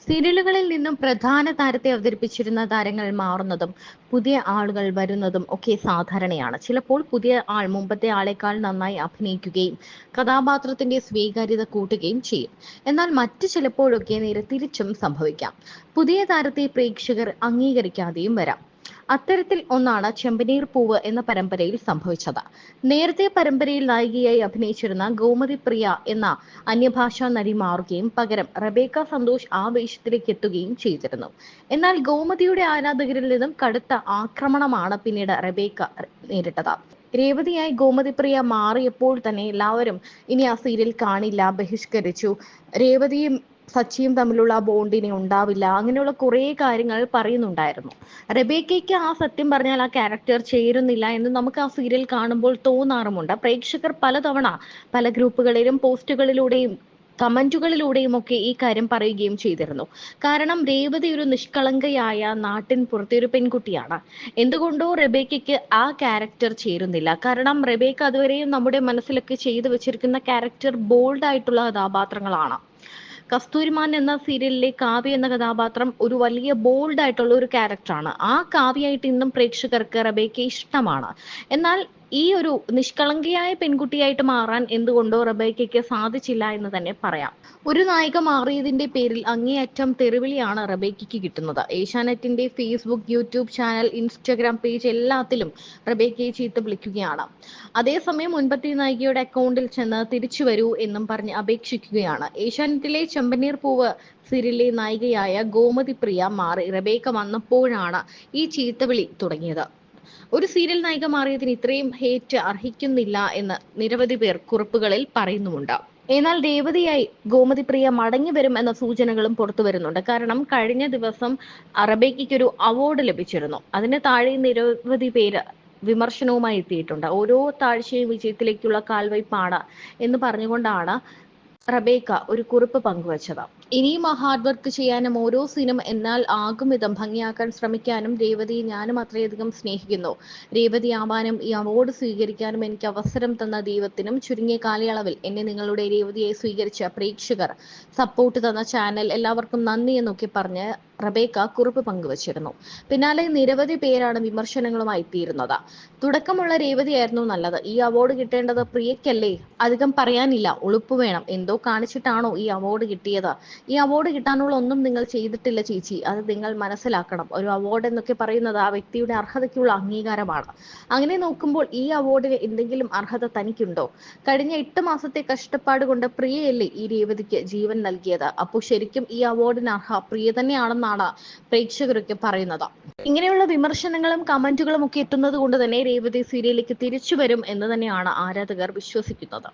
സീരിയലുകളിൽ നിന്നും പ്രധാന താരത്തെ അവതരിപ്പിച്ചിരുന്ന താരങ്ങൾ മാറുന്നതും പുതിയ ആളുകൾ വരുന്നതും ഒക്കെ സാധാരണയാണ്. ചിലപ്പോൾ പുതിയ ആൾ മുമ്പത്തെ ആളെക്കാൾ നന്നായി അഭിനയിക്കുകയും കഥാപാത്രത്തിന്റെ സ്വീകാര്യത കൂട്ടുകയും ചെയ്യും. എന്നാൽ മറ്റു ചിലപ്പോഴൊക്കെ നേരെ തിരിച്ചും സംഭവിക്കാം. പുതിയ താരത്തെ പ്രേക്ഷകർ അംഗീകരിക്കാതെയും വരാം. അത്തരത്തിൽ ഒന്നാണ് ചെമ്പനീർ പൂവ് എന്ന പരമ്പരയിൽ സംഭവിച്ചത്. നേരത്തെ പരമ്പരയിൽ നായികയായി അഭിനയിച്ചിരുന്ന ഗോമതി പ്രിയ എന്ന അന്യഭാഷാ നടി മാറുകയും പകരം റബേക്ക സന്തോഷ് ആ വേഷത്തിലേക്ക് എത്തുകയും ചെയ്തിരുന്നു. എന്നാൽ ഗോമതിയുടെ ആരാധകരിൽ നിന്നും കടുത്ത ആക്രമണമാണ് പിന്നീട് റബേക്ക നേരിട്ടത്. രേവതിയായി ഗോമതി പ്രിയ മാറിയപ്പോൾ തന്നെ എല്ലാവരും ഇനി ആ സീരിയൽ കാണില്ല, ബഹിഷ്കരിച്ചു. രേവതിയും സച്ചിയും തമ്മിലുള്ള ബോണ്ടിനെ ഉണ്ടാവില്ല, അങ്ങനെയുള്ള കുറേ കാര്യങ്ങൾ പറയുന്നുണ്ടായിരുന്നു. റബേക്കയ്ക്ക് ആ സത്യം പറഞ്ഞാൽ ആ ക്യാരക്ടർ ചേരുന്നില്ല എന്ന് നമുക്ക് ആ സീരിയൽ കാണുമ്പോൾ തോന്നാറുമുണ്ട്. പ്രേക്ഷകർ പലതവണ പല ഗ്രൂപ്പുകളിലും പോസ്റ്റുകളിലൂടെയും കമന്റുകളിലൂടെയും ഒക്കെ ഈ കാര്യം പറയുകയും ചെയ്തിരുന്നു. കാരണം രേവതി ഒരു നിഷ്കളങ്കയായ നാട്ടിൻ പുറത്തെ ഒരു പെൺകുട്ടിയാണ്. എന്തുകൊണ്ടോ റബേക്കയ്ക്ക് ആ ക്യാരക്ടർ ചേരുന്നില്ല. കാരണം റബേക്ക അതുവരെയും നമ്മുടെ മനസ്സിലൊക്കെ ചെയ്തു വെച്ചിരിക്കുന്ന ക്യാരക്ടർ ബോൾഡ് ആയിട്ടുള്ള കഥാപാത്രങ്ങളാണ്. കസ്തൂരിമാൻ എന്ന സീരിയലിലെ കാവ്യ എന്ന കഥാപാത്രം ഒരു വലിയ ബോൾഡ് ആയിട്ടുള്ള ഒരു ക്യാരക്ടറാണ്. ആ കാവ്യയായിട്ട് ഇന്നും പ്രേക്ഷകർക്ക് റബേക്കയെ ഇഷ്ടമാണ്. എന്നാൽ ഈ ഒരു നിഷ്കളങ്കയായ പെൺകുട്ടിയായിട്ട് മാറാൻ എന്തുകൊണ്ടോ റബേക്കയ്ക്ക് സാധിച്ചില്ല എന്ന് തന്നെ പറയാം. ഒരു നായിക മാറിയതിന്റെ പേരിൽ അങ്ങേയറ്റം തെറിവിളിയാണ് റബേക്കയ്ക്ക് കിട്ടുന്നത്. ഏഷ്യാനെറ്റിന്റെ Facebook, YouTube channel, Instagram page എല്ലാത്തിലും റബേക്കയെ ചീത്ത വിളിക്കുകയാണ്. അതേസമയം മുൻപത്തെ നായികയുടെ അക്കൗണ്ടിൽ ചെന്ന് തിരിച്ചു വരൂ എന്നും പറഞ്ഞ് അപേക്ഷിക്കുകയാണ്. ഏഷ്യാനെറ്റിലെ ചെമ്പനീർ പൂവ് സീരിയലിലെ നായികയായ ഗോമതി പ്രിയ മാറി റബേക്ക വന്നപ്പോഴാണ് ഈ ചീത്തവിളി തുടങ്ങിയത്. ഒരു സീരിയൽ നായിക മാറിയതിന് ഇത്രയും ഹേറ്റ് അർഹിക്കുന്നില്ല എന്ന് നിരവധി പേർ കുറിപ്പുകളിൽ പറയുന്നുമുണ്ട്. എന്നാൽ രേവതിയായി ഗോമതി പ്രിയ മടങ്ങി വരും എന്ന സൂചനകളും പുറത്തു വരുന്നുണ്ട്. കാരണം കഴിഞ്ഞ ദിവസം റബേക്കയ്ക്ക് ഒരു അവാർഡ് ലഭിച്ചിരുന്നു. അതിന് താഴെ നിരവധി പേര് വിമർശനവുമായി എത്തിയിട്ടുണ്ട്. ഓരോ താഴ്ചയും വിജയത്തിലേക്കുള്ള കാൽവയ്പാണ് എന്ന് പറഞ്ഞുകൊണ്ടാണ് റബേക്ക ഒരു കുറിപ്പ് പങ്കുവച്ചത്. ഇനിയും ആ ഹാർഡ് വർക്ക് ചെയ്യാനും ഓരോ സീനും എന്നാൽ ആകും വിധം ഭംഗിയാക്കാൻ ശ്രമിക്കാനും രേവതിയെ ഞാനും അത്രയധികം സ്നേഹിക്കുന്നു. രേവതി ആവാനും ഈ അവാർഡ് സ്വീകരിക്കാനും എനിക്ക് അവസരം തന്ന ദൈവത്തിനും ചുരുങ്ങിയ കാലയളവിൽ എന്നെ നിങ്ങളുടെ രേവതിയെ സ്വീകരിച്ച പ്രേക്ഷകർ, സപ്പോർട്ട് തന്ന ചാനൽ എല്ലാവർക്കും നന്ദി എന്നൊക്കെ പറഞ്ഞ് റബേക്ക കുറിപ്പ് പങ്കുവച്ചിരുന്നു. പിന്നാലെ നിരവധി പേരാണ് വിമർശനങ്ങളുമായി എത്തിയിരുന്നത്. തുടക്കമുള്ള രേവതിയായിരുന്നു നല്ലത്. ഈ അവാർഡ് കിട്ടേണ്ടത് പ്രിയക്കല്ലേ? അധികം പറയാനില്ല, ഉളുപ്പ് വേണം. എന്തോ കാണിച്ചിട്ടാണോ ഈ അവാർഡ് കിട്ടിയത്? ഈ അവാർഡ് കിട്ടാനുള്ള ഒന്നും നിങ്ങൾ ചെയ്തിട്ടില്ല ചേച്ചി, അത് നിങ്ങൾ മനസ്സിലാക്കണം. ഒരു അവാർഡ് എന്നൊക്കെ പറയുന്നത് ആ വ്യക്തിയുടെ അർഹതയ്ക്കുള്ള അംഗീകാരമാണ്. അങ്ങനെ നോക്കുമ്പോൾ ഈ അവാർഡിന് എന്തെങ്കിലും അർഹത തനിക്കുണ്ടോ? കഴിഞ്ഞ 8 മാസത്തെ കഷ്ടപ്പാട് കൊണ്ട് പ്രിയയല്ലേ ഈ രേവതിക്ക് ജീവൻ നൽകിയത്? അപ്പോൾ ശരിക്കും ഈ അവാർഡിന് അർഹ പ്രിയ തന്നെയാണെന്നാണ് പ്രേക്ഷകരൊക്കെ പറയുന്നത്. ഇങ്ങനെയുള്ള വിമർശനങ്ങളും കമന്റുകളും ഒക്കെ എത്തുന്നത് കൊണ്ട് തന്നെ രേവതി സീരിയലിലേക്ക് തിരിച്ചു വരും എന്ന് തന്നെയാണ് ആരാധകർ വിശ്വസിക്കുന്നത്.